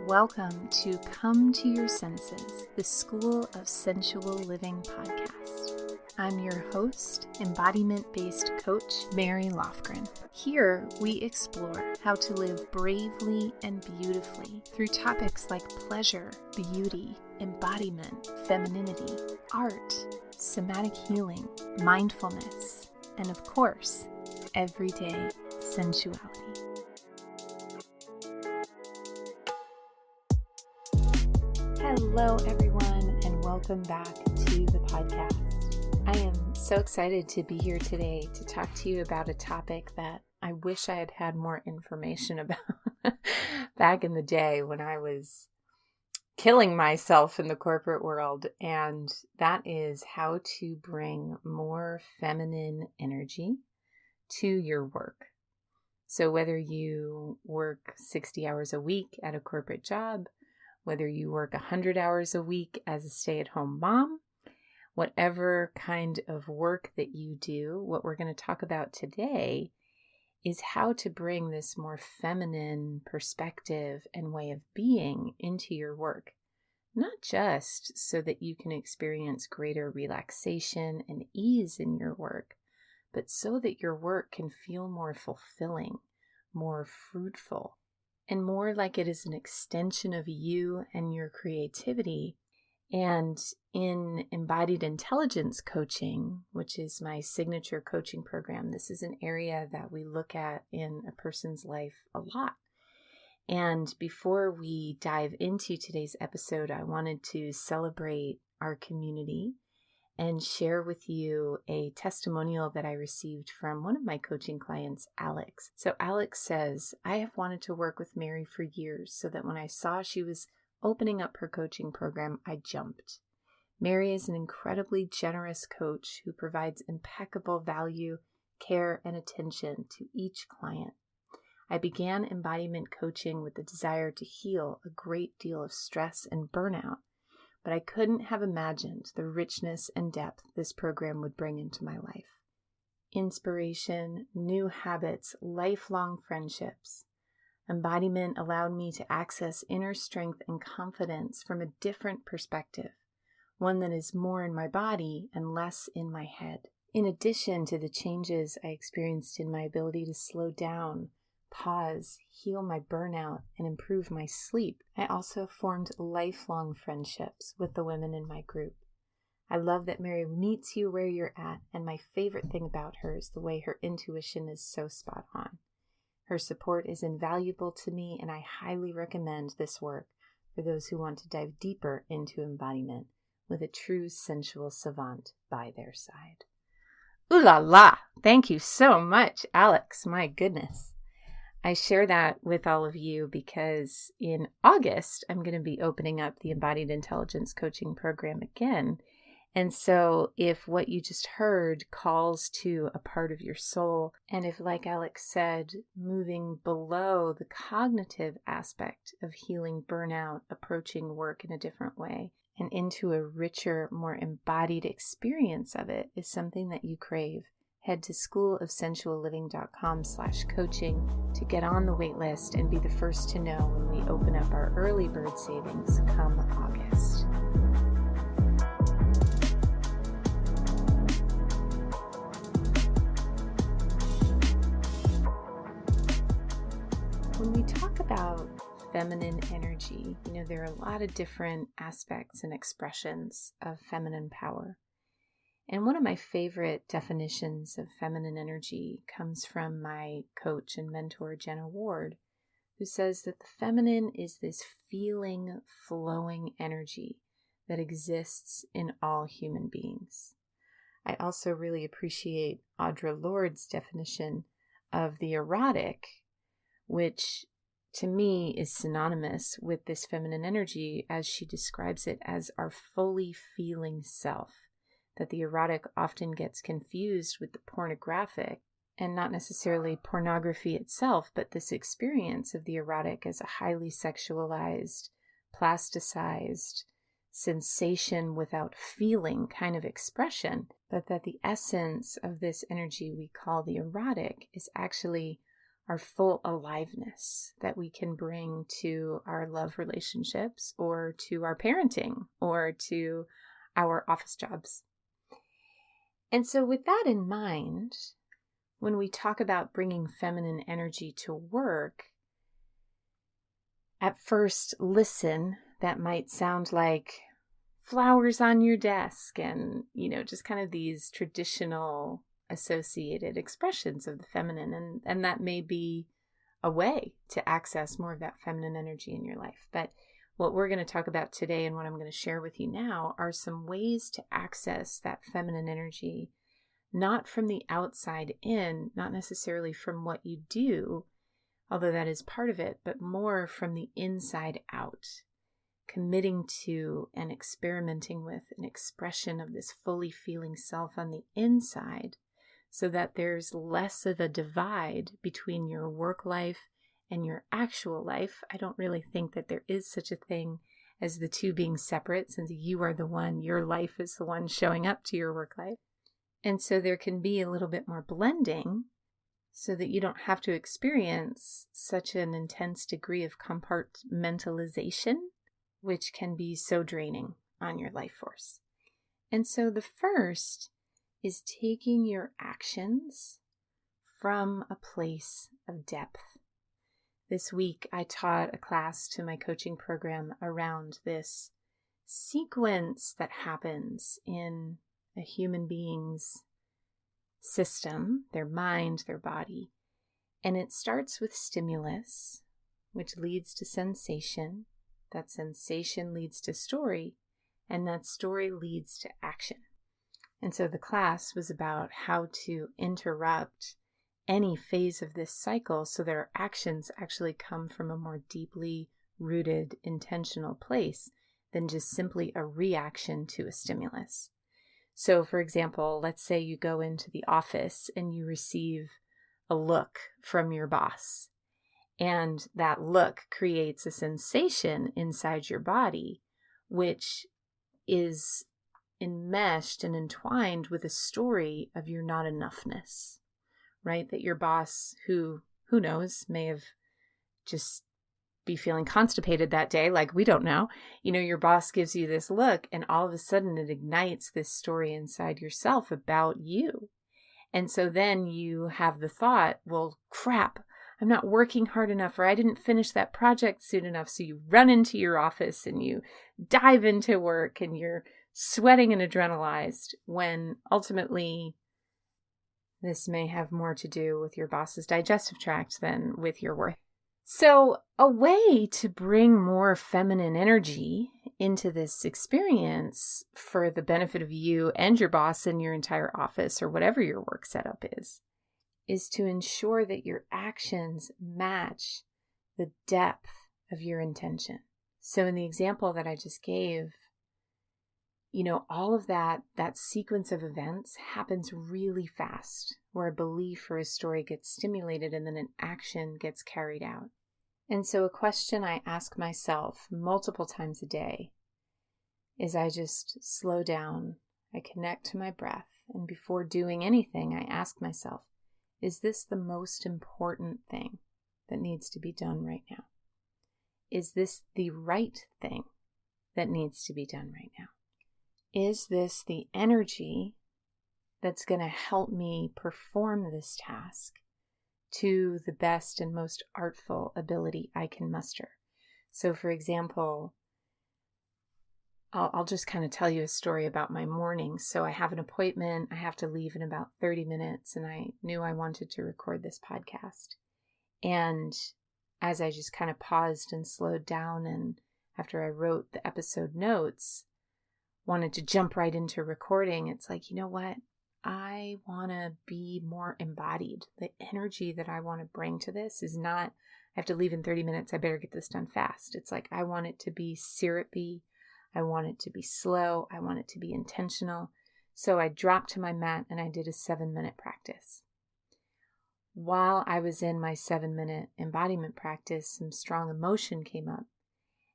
welcome to Come to Your Senses, the School of Sensual Living podcast. I'm your host, embodiment-based coach, Mary Lofgren. Here, we explore how to live bravely and beautifully through topics like pleasure, beauty, embodiment, femininity, art, somatic healing, mindfulness, and of course, everyday sensuality. Hello, everyone, and welcome back to the podcast. I am so excited to be here today to talk to you about a topic that I wish I had had more information about back in the day when I was killing myself in the corporate world, and that is how to bring more feminine energy to your work. So whether you work 60 hours a week at a corporate job, whether you work 100 hours a week as a stay-at-home mom, whatever kind of work that you do, what we're going to talk about today is how to bring this more feminine perspective and way of being into your work. Not just so that you can experience greater relaxation and ease in your work, but so that your work can feel more fulfilling, more fruitful, and more like it is an extension of you and your creativity. And in embodied intelligence coaching, which is my signature coaching program, this is an area that we look at in a person's life a lot. And before we dive into today's episode, I wanted to celebrate our community and share with you a testimonial that I received from one of my coaching clients, Alex. So Alex says, I have wanted to work with Mary for years so that when I saw she was opening up her coaching program, I jumped. Mary is an incredibly generous coach who provides impeccable value, care, and attention to each client. I began embodiment coaching with the desire to heal a great deal of stress and burnout, but I couldn't have imagined the richness and depth this program would bring into my life. Inspiration, new habits, lifelong friendships. Embodiment allowed me to access inner strength and confidence from a different perspective, one that is more in my body and less in my head. In addition to the changes I experienced in my ability to slow down, pause, heal my burnout, and improve my sleep, I also formed lifelong friendships with the women in my group. I love that Mary meets you where you're at, and my favorite thing about her is the way her intuition is so spot on. Her support is invaluable to me, and I highly recommend this work for those who want to dive deeper into embodiment with a true sensual savant by their side. Ooh la la! Thank you so much, Alex. My goodness. I share that with all of you because in August, I'm going to be opening up the Embodied Intelligence Coaching Program again. And so if what you just heard calls to a part of your soul, and if, like Alex said, moving below the cognitive aspect of healing burnout, approaching work in a different way, and into a richer, more embodied experience of it is something that you crave, head to schoolofsensualliving.com/coaching to get on the wait list and be the first to know when we open up our early bird savings come August. When we talk about feminine energy, there are a lot of different aspects and expressions of feminine power. And one of my favorite definitions of feminine energy comes from my coach and mentor, Jenna Ward, who says that the feminine is this feeling, flowing energy that exists in all human beings. I also really appreciate Audre Lorde's definition of the erotic, which to me is synonymous with this feminine energy as she describes it as our fully feeling self. That the erotic often gets confused with the pornographic, and not necessarily pornography itself, but this experience of the erotic as a highly sexualized, plasticized, sensation without feeling kind of expression, but that the essence of this energy we call the erotic is actually our full aliveness that we can bring to our love relationships or to our parenting or to our office jobs. And so with that in mind, when we talk about bringing feminine energy to work, at first listen, that might sound like flowers on your desk and, just kind of these traditional associated expressions of the feminine. And that may be a way to access more of that feminine energy in your life. But what we're going to talk about today and what I'm going to share with you now are some ways to access that feminine energy, not from the outside in, not necessarily from what you do, although that is part of it, but more from the inside out, committing to and experimenting with an expression of this fully feeling self on the inside, so that there's less of a divide between your work life and your actual life. I don't really think that there is such a thing as the two being separate, since you are the one, your life is the one showing up to your work life. And so there can be a little bit more blending so that you don't have to experience such an intense degree of compartmentalization, which can be so draining on your life force. And so the first is taking your actions from a place of depth. This week, I taught a class to my coaching program around this sequence that happens in a human being's system, their mind, their body. And it starts with stimulus, which leads to sensation. That sensation leads to story, and that story leads to action. And so the class was about how to interrupt any phase of this cycle so that our actions actually come from a more deeply rooted, intentional place than just simply a reaction to a stimulus. So, for example, let's say you go into the office and you receive a look from your boss, and that look creates a sensation inside your body, which is enmeshed and entwined with a story of your not enoughness, right? That your boss, who knows, may have just be feeling constipated that day, like we don't know. Your boss gives you this look and all of a sudden it ignites this story inside yourself about you. And so then you have the thought, well, crap, I'm not working hard enough, or I didn't finish that project soon enough. So you run into your office and you dive into work and you're sweating and adrenalized, when ultimately this may have more to do with your boss's digestive tract than with your work. So a way to bring more feminine energy into this experience for the benefit of you and your boss and your entire office or whatever your work setup is to ensure that your actions match the depth of your intention. So in the example that I just gave, all of that sequence of events happens really fast, where a belief or a story gets stimulated and then an action gets carried out. And so a question I ask myself multiple times a day is I just slow down, I connect to my breath, and before doing anything, I ask myself, is this the most important thing that needs to be done right now? Is this the right thing that needs to be done right now? Is this the energy that's going to help me perform this task to the best and most artful ability I can muster? So, for example, I'll just kind of tell you a story about my morning. So I have an appointment. I have to leave in about 30 minutes, and I knew I wanted to record this podcast. And as I just kind of paused and slowed down, and after I wrote the episode notes, wanted to jump right into recording, it's like, you know what? I want to be more embodied. The energy that I want to bring to this is not, I have to leave in 30 minutes, I better get this done fast. It's like, I want it to be syrupy. I want it to be slow. I want it to be intentional. So I dropped to my mat and I did a 7-minute practice. While I was in my 7-minute embodiment practice, some strong emotion came up.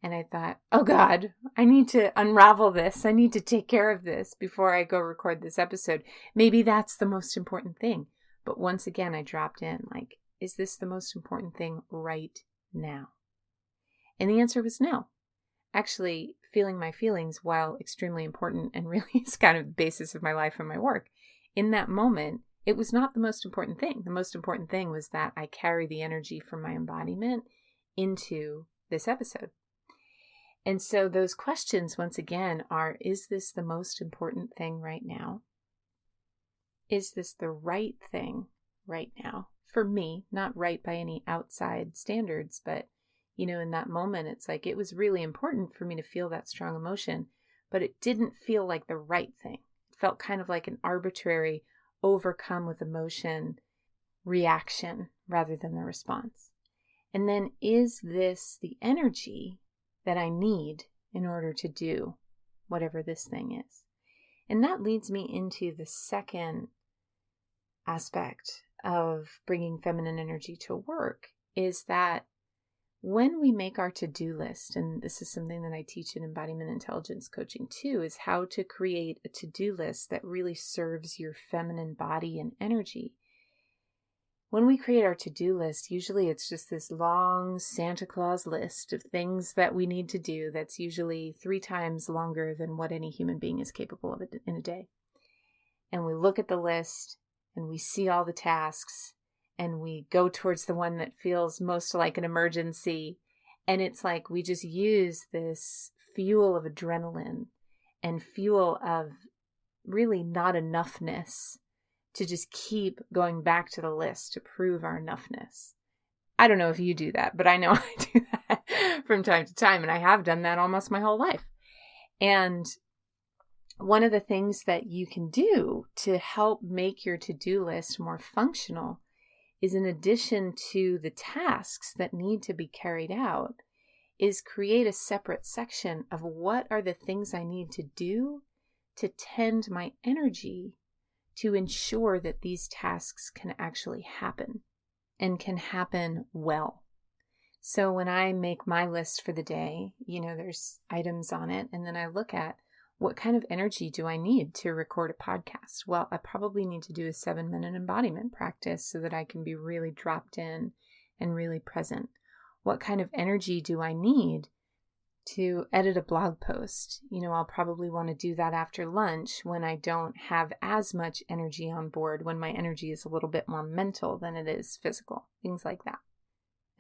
And I thought, oh God, I need to unravel this. I need to take care of this before I go record this episode. Maybe that's the most important thing. But once again, I dropped in like, is this the most important thing right now? And the answer was no. Actually, feeling my feelings, while extremely important and really is kind of the basis of my life and my work, in that moment, it was not the most important thing. The most important thing was that I carry the energy from my embodiment into this episode. And so those questions, once again, are, is this the most important thing right now? Is this the right thing right now? For me, not right by any outside standards, but, in that moment, it's like it was really important for me to feel that strong emotion, but it didn't feel like the right thing. It felt kind of like an arbitrary, overcome with emotion reaction rather than the response. And then, is this the energy that I need in order to do whatever this thing is? And that leads me into the second aspect of bringing feminine energy to work, is that when we make our to-do list, and this is something that I teach in embodiment intelligence coaching too, is how to create a to-do list that really serves your feminine body and energy. When we create our to-do list, usually it's just this long Santa Claus list of things that we need to do that's usually 3 times longer than what any human being is capable of in a day. And we look at the list and we see all the tasks and we go towards the one that feels most like an emergency. And it's like we just use this fuel of adrenaline and fuel of really not enoughness to just keep going back to the list to prove our enoughness. I don't know if you do that, but I know I do that from time to time, and I have done that almost my whole life. And one of the things that you can do to help make your to-do list more functional is, in addition to the tasks that need to be carried out, is create a separate section of what are the things I need to do to tend my energy to ensure that these tasks can actually happen and can happen well. So when I make my list for the day, there's items on it, and then I look at what kind of energy do I need to record a podcast? Well, I probably need to do a 7-minute embodiment practice so that I can be really dropped in and really present. What kind of energy do I need to edit a blog post? I'll probably want to do that after lunch when I don't have as much energy on board, when my energy is a little bit more mental than it is physical, things like that.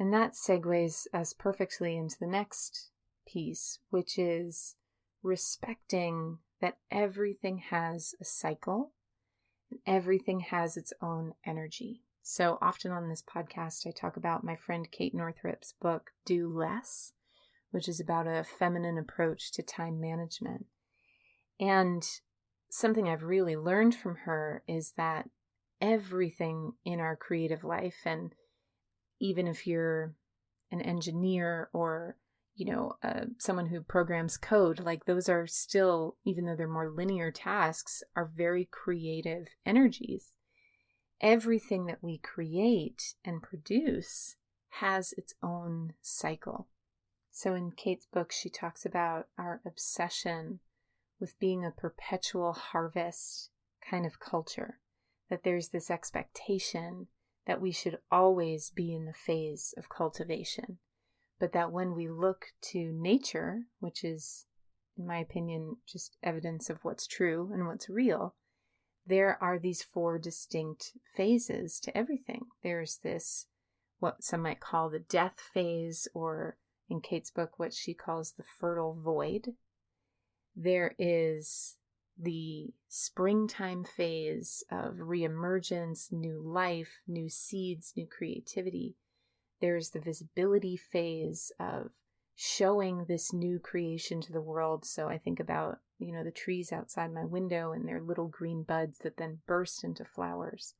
And that segues us perfectly into the next piece, which is respecting that everything has a cycle and everything has its own energy. So often on this podcast, I talk about my friend Kate Northrup's book, Do Less, which is about a feminine approach to time management. And something I've really learned from her is that everything in our creative life, and even if you're an engineer or someone who programs code, like those are still, even though they're more linear tasks, are very creative energies. Everything that we create and produce has its own cycle. So in Kate's book, she talks about our obsession with being a perpetual harvest kind of culture, that there's this expectation that we should always be in the phase of cultivation. But that when we look to nature, which is, in my opinion, just evidence of what's true and what's real, there are these 4 distinct phases to everything. There's this, what some might call the death phase, or in Kate's book, what she calls the fertile void. There is the springtime phase of reemergence, new life, new seeds, new creativity. There's the visibility phase of showing this new creation to the world. So I think about, the trees outside my window and their little green buds that then burst into flowers.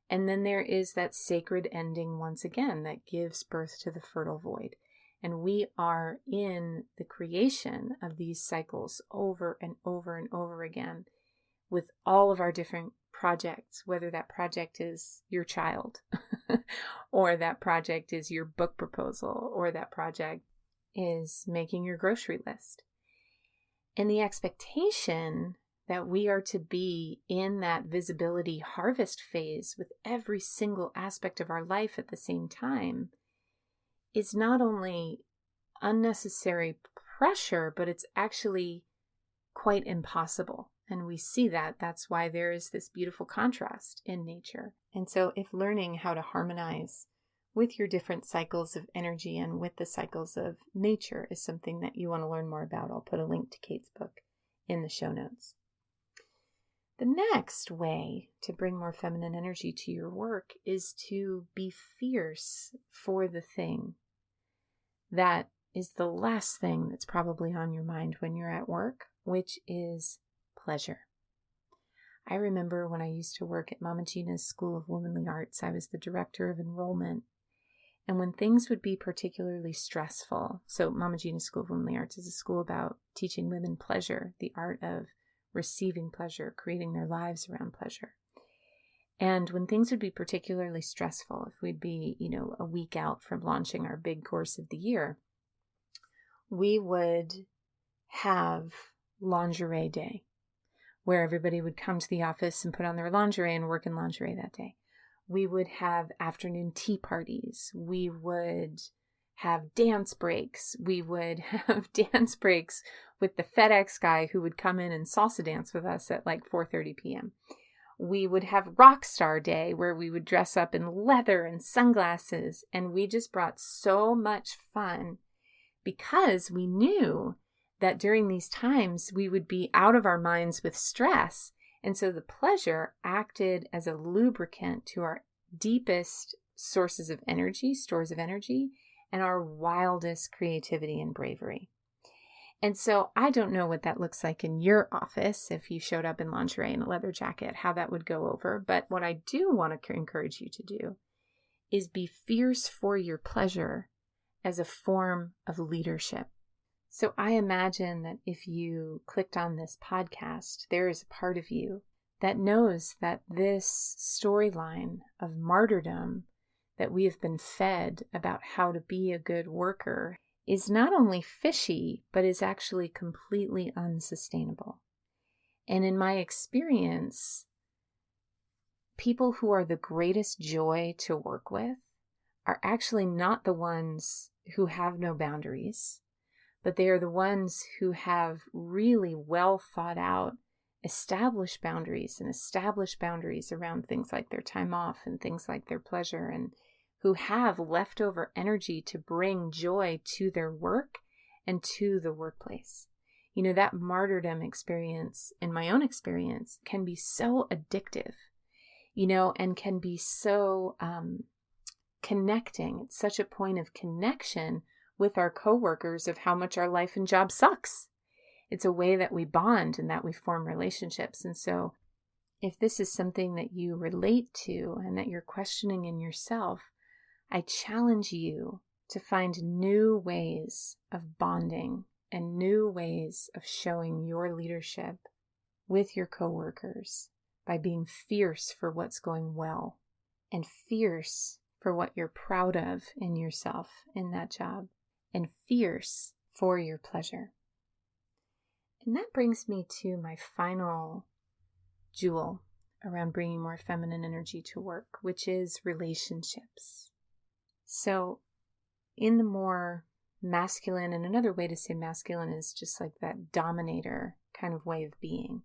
And then there is that sacred ending once again that gives birth to the fertile void. And we are in the creation of these cycles over and over and over again with all of our different projects, whether that project is your child or that project is your book proposal or that project is making your grocery list. And the expectation that we are to be in that visibility harvest phase with every single aspect of our life at the same time is not only unnecessary pressure, but it's actually quite impossible. And we see that. That's why there is this beautiful contrast in nature. And so if learning how to harmonize with your different cycles of energy and with the cycles of nature is something that you want to learn more about, I'll put a link to Kate's book in the show notes. The next way to bring more feminine energy to your work is to be fierce for the thing that is the last thing that's probably on your mind when you're at work, which is pleasure. I remember when I used to work at Mama Gina's School of Womanly Arts, I was the director of enrollment. And when things would be particularly stressful, so Mama Gina's School of Womanly Arts is a school about teaching women pleasure, the art of receiving pleasure, creating their lives around pleasure. And when things would be particularly stressful, if we'd be, a week out from launching our big course of the year, we would have lingerie day, where everybody would come to the office and put on their lingerie and work in lingerie that day. We would have afternoon tea parties. We would have dance breaks. We would have dance breaks with the FedEx guy who would come in and salsa dance with us at like 4:30 p.m. We would have rock star day where we would dress up in leather and sunglasses. And we just brought so much fun because we knew that during these times we would be out of our minds with stress. And so the pleasure acted as a lubricant to our deepest sources of energy, stores of energy, and our wildest creativity and bravery. And so I don't know what that looks like in your office if you showed up in lingerie and a leather jacket, how that would go over. But what I do want to encourage you to do is be fierce for your pleasure as a form of leadership. So I imagine that if you clicked on this podcast, there is a part of you that knows that this storyline of martyrdom that we have been fed about how to be a good worker is not only fishy, but is actually completely unsustainable. And in my experience, people who are the greatest joy to work with are actually not the ones who have no boundaries, but they are the ones who have really well thought out established boundaries around things like their time off and things like their pleasure, and who have leftover energy to bring joy to their work and to the workplace. That martyrdom experience, in my own experience, can be so addictive, and can be so connecting. It's such a point of connection with our coworkers of how much our life and job sucks. It's a way that we bond and that we form relationships. And so if this is something that you relate to and that you're questioning in yourself, I challenge you to find new ways of bonding and new ways of showing your leadership with your coworkers by being fierce for what's going well and fierce for what you're proud of in yourself in that job and fierce for your pleasure. And that brings me to my final jewel around bringing more feminine energy to work, which is relationships. So in the more masculine, and another way to say masculine is just like that dominator kind of way of being,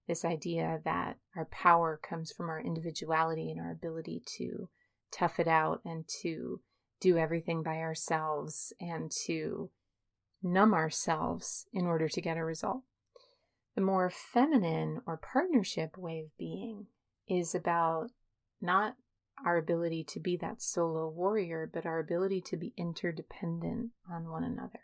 this idea that our power comes from our individuality and our ability to tough it out and to do everything by ourselves and to numb ourselves in order to get a result. The more feminine or partnership way of being is about not our ability to be that solo warrior, but our ability to be interdependent on one another.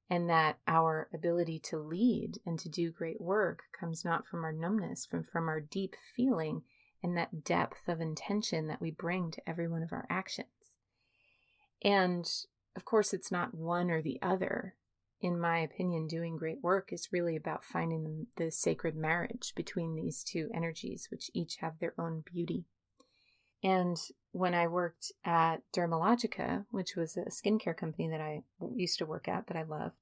And that our ability to lead and to do great work comes not from our numbness, but from our deep feeling and that depth of intention that we bring to every one of our actions. And of course, it's not one or the other. In my opinion, doing great work is really about finding the sacred marriage between these two energies, which each have their own beauty. And when I worked at Dermalogica, which was a skincare company that I used to work at that I loved,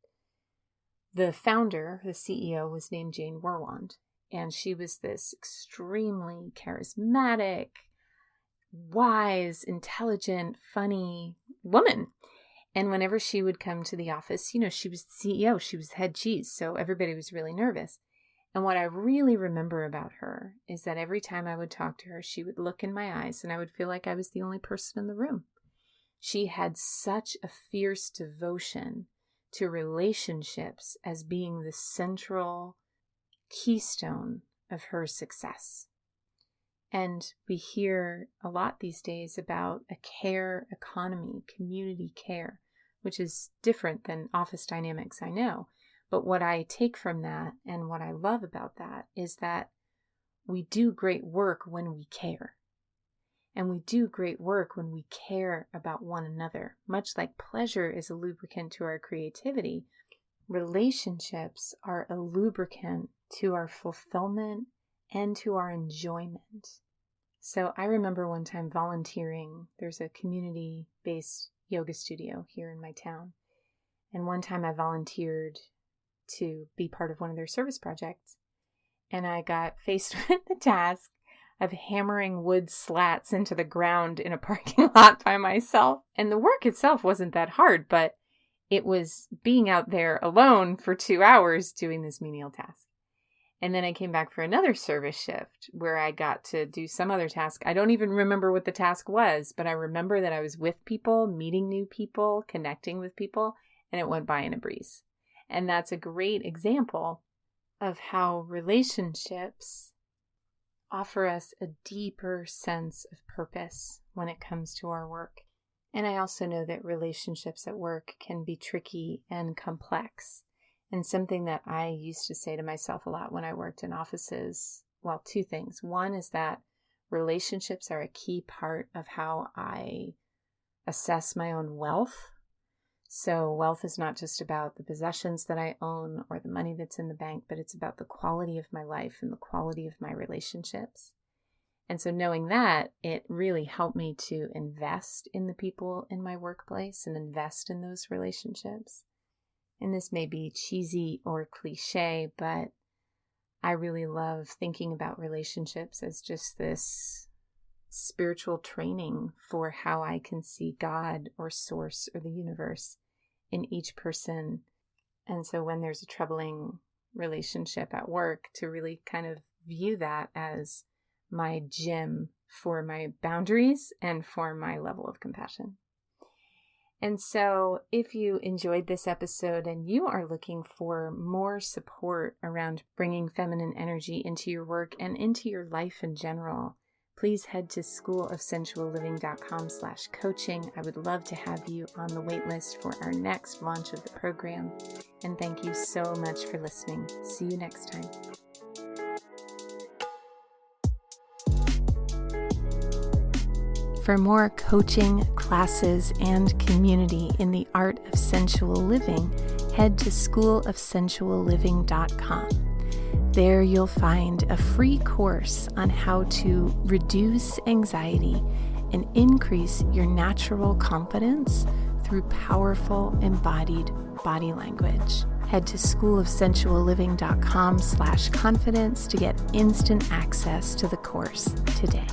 the founder, the CEO, was named Jane Warwand. And she was this extremely charismatic, wise, intelligent, funny woman. And whenever she would come to the office, she was the CEO, she was head cheese, so everybody was really nervous. And what I really remember about her is that every time I would talk to her, she would look in my eyes and I would feel like I was the only person in the room. She had such a fierce devotion to relationships as being the central keystone of her success. And we hear a lot these days about a care economy, community care, which is different than office dynamics, I know. But what I take from that and what I love about that is that we do great work when we care. And we do great work when we care about one another. Much like pleasure is a lubricant to our creativity, relationships are a lubricant to our fulfillment and to our enjoyment. So I remember one time volunteering. There's a community-based yoga studio here in my town. And one time I volunteered to be part of one of their service projects. And I got faced with the task of hammering wood slats into the ground in a parking lot by myself. And the work itself wasn't that hard, but it was being out there alone for 2 hours doing this menial task. And then I came back for another service shift where I got to do some other task. I don't even remember what the task was, but I remember that I was with people, meeting new people, connecting with people, and it went by in a breeze. And that's a great example of how relationships offer us a deeper sense of purpose when it comes to our work. And I also know that relationships at work can be tricky and complex. And something that I used to say to myself a lot when I worked in offices, well, 2 things. One is that relationships are a key part of how I assess my own wealth. So wealth is not just about the possessions that I own or the money that's in the bank, but it's about the quality of my life and the quality of my relationships. And so knowing that, it really helped me to invest in the people in my workplace and invest in those relationships. And this may be cheesy or cliche, but I really love thinking about relationships as just this spiritual training for how I can see God or source or the universe in each person. And so when there's a troubling relationship at work, to really kind of view that as my gym for my boundaries and for my level of compassion. And so if you enjoyed this episode and you are looking for more support around bringing feminine energy into your work and into your life in general, please head to schoolofsensualliving.com/coaching. I would love to have you on the wait list for our next launch of the program. And thank you so much for listening. See you next time. For more coaching, classes, and community in the art of sensual living, head to schoolofsensualliving.com. There you'll find a free course on how to reduce anxiety and increase your natural confidence through powerful embodied body language. Head to schoolofsensualliving.com/confidence to get instant access to the course today.